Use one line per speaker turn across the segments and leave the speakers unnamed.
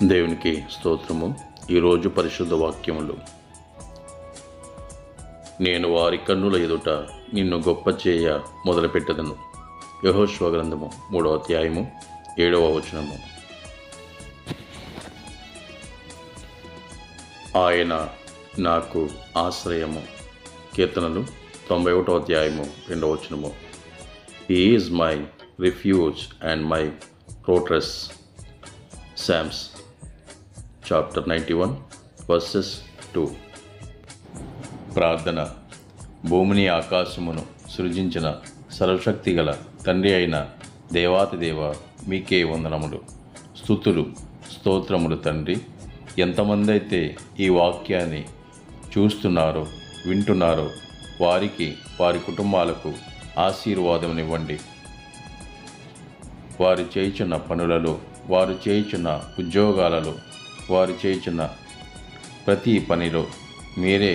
దేవునికి స్తోత్రము. ఈరోజు పరిశుద్ధ వాక్యములు. నేను వారి కన్నుల ఎదుట నిన్ను గొప్ప చేయ మొదలుపెట్టదను. యెహోషువ గ్రంథము 3వ అధ్యాయము 7వ వచనము. ఆయన నాకు ఆశ్రయము. కీర్తనలు 91వ అధ్యాయము 2వ వచనము. He is my refuse and my fortress. Psalms chapter 91 verses 2. ప్రార్థన. భూమిని ఆకాశమును సృజించిన సర్వశక్తి గల తండ్రి అయిన దేవాతిదేవ, మీకే వందనములు, స్తుతులు, స్తోత్రములు తండ్రి. ఎంతమంది అయితే ఈ వాక్యాన్ని చూస్తున్నారో, వింటున్నారో వారికి, వారి కుటుంబాలకు ఆశీర్వాదమునివ్వండి. వారు చేయుచున్న పనులలో, వారు చేయుచున్న ఉద్యోగాలలో, వారు చేయుచున్న ప్రతి పనిలో మీరే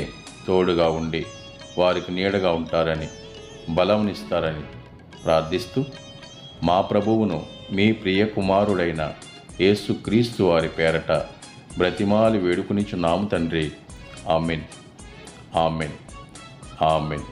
తోడుగా ఉండి వారికి నీడగా ఉంటారని, బలమునిస్తారని ప్రార్థిస్తూ, మా ప్రభువును మీ ప్రియ కుమారుడైన యేసుక్రీస్తు వారి పేరట బ్రతిమాలి వేడుకునిచున్నాము తండ్రి. Amen, amen, amen.